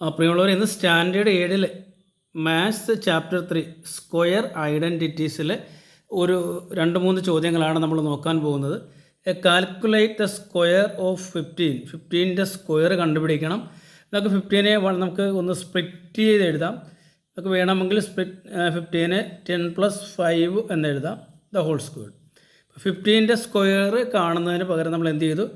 പ്രിയമുള്ളവർ, ഇന്ന് standard 7 maths chapter 3 square ഐഡൻറ്റിറ്റീസിൽ ഒരു 2-3 ചോദ്യങ്ങളാണ് നമ്മൾ നോക്കാൻ പോകുന്നത്. കാൽക്കുലേറ്റ് ദ സ്ക്വയർ ഓഫ് 15ൻ്റെ സ്ക്വയർ കണ്ടുപിടിക്കണം. നമുക്ക് 15നെ നമുക്ക് ഒന്ന് സ്പ്ലിറ്റ് ചെയ്ത് എഴുതാം. നമുക്ക് വേണമെങ്കിൽ 15നെ 10+5 എന്നെഴുതാം, ദ ഹോൾ സ്ക്വയർ. 15ൻ്റെ സ്ക്വയർ കാണുന്നതിന് പകരം നമ്മൾ എന്ത് ചെയ്തു,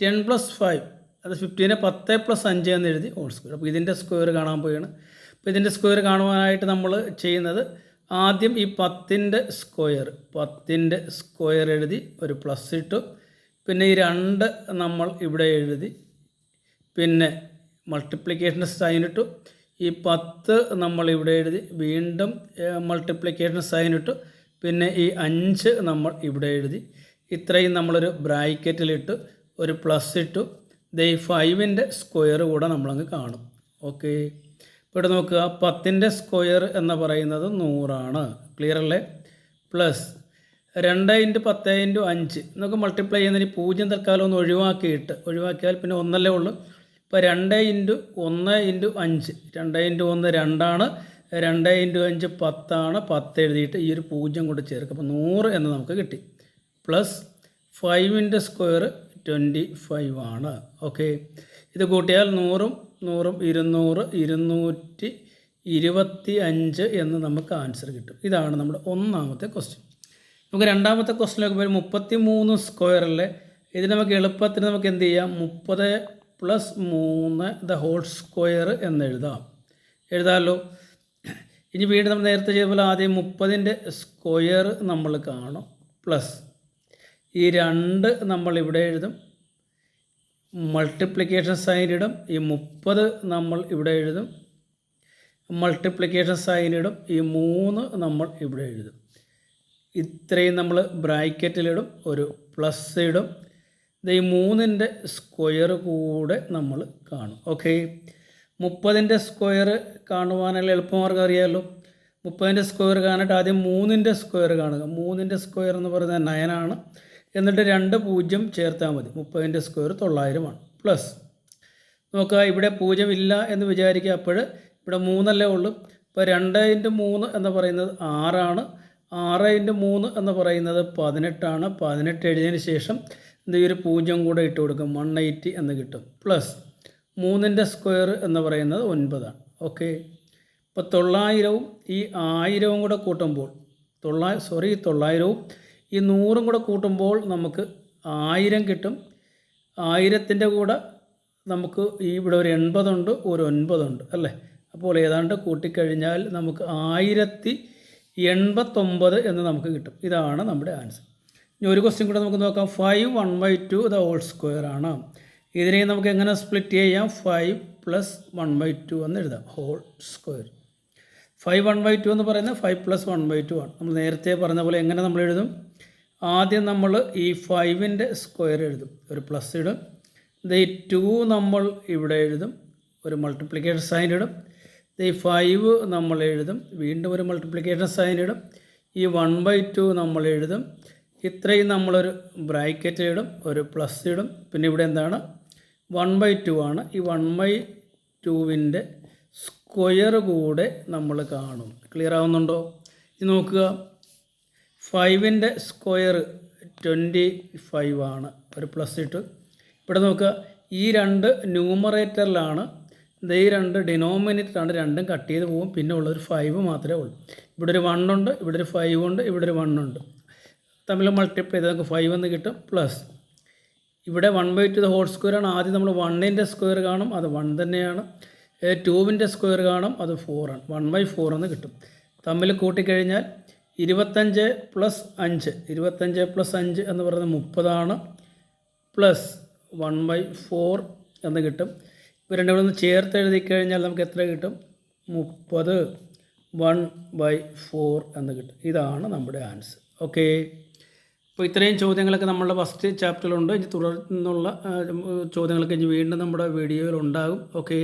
10+5, അത് 15നെ 10+5 എന്ന് എഴുതി ഹോൾ സ്ക്വയർ. അപ്പോൾ ഇതിൻ്റെ സ്ക്വയർ കാണാൻ പോവുകയാണ്. അപ്പോൾ ഇതിൻ്റെ സ്ക്വയർ കാണുവാനായിട്ട് നമ്മൾ ചെയ്യുന്നത്, ആദ്യം ഈ 10ൻ്റെ സ്ക്വയർ എഴുതി ഒരു പ്ലസ് ഇട്ടു. പിന്നെ ഈ 2 നമ്മൾ ഇവിടെ എഴുതി, പിന്നെ മൾട്ടിപ്ലിക്കേഷൻ സൈൻ ഇട്ടു. ഈ 10 നമ്മൾ ഇവിടെ എഴുതി, വീണ്ടും മൾട്ടിപ്ലിക്കേഷൻ സൈൻ ഇട്ടു. പിന്നെ ഈ 5 നമ്മൾ ഇവിടെ എഴുതി. ഇത്രയും നമ്മളൊരു ബ്രാക്കറ്റിലിട്ട് ഒരു പ്ലസ് ഇട്ടു. ഈ 5ൻ്റെ സ്ക്വയർ കൂടെ നമ്മളങ്ങ് കാണും. ഓക്കെ, ഇപ്പോൾ ഇവിടെ നോക്കുക, 10ൻ്റെ സ്ക്വയർ എന്ന് പറയുന്നത് 100 ക്ലിയർ അല്ലേ? പ്ലസ് 2 × 10 × 5 നമുക്ക് മൾട്ടിപ്ലൈ ചെയ്യുന്നതിന് 0 തൽക്കാലം ഒന്ന് ഒഴിവാക്കിയാൽ പിന്നെ 1 അല്ലേ ഉള്ളൂ. ഇപ്പോൾ 2 × 1 × 5, 2 × 1 2 2 × 5 10 10 എഴുതിയിട്ട് ഈ ഒരു 0 കൊണ്ട് ചേർക്കും. അപ്പോൾ 100 എന്ന് നമുക്ക് കിട്ടി. പ്ലസ് 5ൻ്റെ സ്ക്വയർ 25 ഓക്കെ, ഇത് കൂട്ടിയാൽ 100 200 225 എന്ന് നമുക്ക് ആൻസർ കിട്ടും. ഇതാണ് നമ്മുടെ ഒന്നാമത്തെ ക്വസ്റ്റ്യൻ. നമുക്ക് രണ്ടാമത്തെ ക്വസ്റ്റ്യനിലേക്ക് പോയി 33 സ്ക്വയർ അല്ലേ. ഇത് നമുക്ക് എളുപ്പത്തിന് നമുക്ക് എന്ത് ചെയ്യാം, 30+3 ദ ഹോൾ സ്ക്വയർ എന്ന് എഴുതാമല്ലോ. ഇനി വീണ്ടും നമ്മൾ നേരത്തെ ചെയ്ത പോലെ ആദ്യം 30ൻ്റെ സ്ക്വയർ നമ്മൾ കാണും, പ്ലസ് ഈ 2 നമ്മൾ ഇവിടെ എഴുതും, മൾട്ടിപ്ലിക്കേഷൻ സൈൻ ഇടും. ഈ 30 നമ്മൾ ഇവിടെ എഴുതും, മൾട്ടിപ്ലിക്കേഷൻ സൈൻ ഇടും. ഈ 3 നമ്മൾ ഇവിടെ എഴുതും. ഇത്രയും നമ്മൾ ബ്രാക്കറ്റിലിടും, ഒരു പ്ലസ് ഇടും. ഈ 3ൻ്റെ സ്ക്വയർ കൂടെ നമ്മൾ കാണും. ഓക്കെ, 30ൻ്റെ സ്ക്വയർ കാണുവാനുള്ള എളുപ്പമാർഗ്ഗം അറിയാമല്ലോ. 30ൻ്റെ സ്ക്വയർ കാണാനായിട്ട് ആദ്യം 3ൻ്റെ സ്ക്വയർ കാണുക. 3ൻ്റെ സ്ക്വയർ എന്ന് പറയുന്നത് 9 എന്നിട്ട് 2 0 ചേർത്താൽ മതി. 30ൻ്റെ സ്ക്വയർ 900 പ്ലസ് നോക്കുക, ഇവിടെ 0 ഇല്ല എന്ന് വിചാരിക്കുക. അപ്പോൾ ഇവിടെ 3 അല്ലേ ഉള്ളൂ. ഇപ്പോൾ 2 × 3 എന്ന് പറയുന്നത് 6 6 × 3 എന്ന് പറയുന്നത് 18 18 എഴുതിയതിന് ശേഷം ഒരു 0 കൂടെ ഇട്ട് കൊടുക്കും, 180 എന്ന് കിട്ടും. പ്ലസ് 3ൻ്റെ സ്ക്വയർ എന്ന് പറയുന്നത് 9 ഓക്കെ, ഇപ്പോൾ 900 ഈ 1000 കൂടെ കൂട്ടുമ്പോൾ 900 ഈ 100 കൂടെ കൂട്ടുമ്പോൾ നമുക്ക് 1000 കിട്ടും. 1000ൻ്റെ കൂടെ നമുക്ക് ഇവിടെ ഒരു 80 ഉണ്ട്, ഒരു 9 ഉണ്ട് അല്ലേ. അപ്പോൾ ഏതാണ്ട് കൂട്ടിക്കഴിഞ്ഞാൽ നമുക്ക് 1089 എന്ന് നമുക്ക് കിട്ടും. ഇതാണ് നമ്മുടെ ആൻസർ. ഇനി ഒരു ക്വസ്റ്റ്യൻ കൂടെ നമുക്ക് നോക്കാം. 5 1/2 ദ ഹോൾ സ്ക്വയർ ആണ്. ഇതിനെ നമുക്ക് എങ്ങനെ സ്പ്ലിറ്റ് ചെയ്യാം? 5 + 1/2 എന്ന് എഴുതാം, ഹോൾ സ്ക്വയർ. 5 1/2 എന്ന് പറയുന്നത് 5 + 1/2 ആണ്. നമ്മൾ നേരത്തെ പറഞ്ഞ പോലെ എങ്ങനെ നമ്മൾ എഴുതും? ആദ്യം നമ്മൾ ഈ 5ൻ്റെ സ്ക്വയർ എഴുതും, ഒരു പ്ലസ് ഇടും. ഈ 2 നമ്മൾ ഇവിടെ എഴുതും, ഒരു മൾട്ടിപ്ലിക്കേഷൻ സൈൻ ഇടും. ഈ 5 നമ്മൾ എഴുതും, വീണ്ടും ഒരു മൾട്ടിപ്ലിക്കേഷൻ സൈൻ ഇടും. ഈ 1/2 നമ്മൾ എഴുതും. ഇത്രയും നമ്മളൊരു ബ്രാക്കറ്റിലിടും, ഒരു പ്ലസ് ഇടും. പിന്നെ ഇവിടെ എന്താണ്, 1/2 ആണ്. ഈ 1/2ൻ്റെ സ്ക്വയർ കൂടെ നമ്മൾ കാണും. ക്ലിയർ ആവുന്നുണ്ടോ? ഇത് നോക്കുക, 5ൻ്റെ സ്ക്വയർ 25 ആണ്, ഒരു പ്ലസ് ഇട്ട്. ഇവിടെ നോക്കുക, ഈ 2 ന്യൂമറേറ്ററിലാണ്, ഈ 2 ഡിനോമിനേറ്ററാണ്. രണ്ടും കട്ട് ചെയ്ത് പോകും. പിന്നെ ഉള്ളൊരു 5 മാത്രമേ ഉള്ളൂ. ഇവിടെ ഒരു 1 ഉണ്ട്, ഇവിടെ ഒരു 5 ഉണ്ട്, ഇവിടെ ഒരു 1 ഉണ്ട്. തമ്മിൽ മൾട്ടിപ്ലൈ ചെയ്ത് നമുക്ക് 5 എന്ന് കിട്ടും. പ്ലസ് ഇവിടെ 1/2 ദ ഹോൾ സ്ക്വയർ ആണ്. ആദ്യം നമ്മൾ 1ൻ്റെ സ്ക്വയർ കാണും, അത് 1 തന്നെയാണ്. 2ൻ്റെ സ്ക്വയർ കാണും, അത് 4 ആണ്. 1/4 എന്ന് കിട്ടും. തമ്മിൽ കൂട്ടിക്കഴിഞ്ഞാൽ 25 + 5 എന്ന് പറയുന്നത് 30 പ്ലസ് 1/4 എന്ന് കിട്ടും. ഇപ്പോൾ രണ്ടും കൂടെ ഒന്ന് ചേർത്ത് എഴുതി കഴിഞ്ഞാൽ നമുക്ക് എത്ര കിട്ടും? 30 1/4 എന്ന് കിട്ടും. ഇതാണ് നമ്മുടെ ആൻസർ. ഓക്കെ, അപ്പോൾ ഇത്രയും ചോദ്യങ്ങളൊക്കെ നമ്മളുടെ ഫസ്റ്റ് ചാപ്റ്ററിലുണ്ട്. ഇനി തുടർന്നുള്ള ചോദ്യങ്ങളൊക്കെ ഇനി വീണ്ടും നമ്മുടെ വീഡിയോയിൽ ഉണ്ടാകും. ഓക്കെ.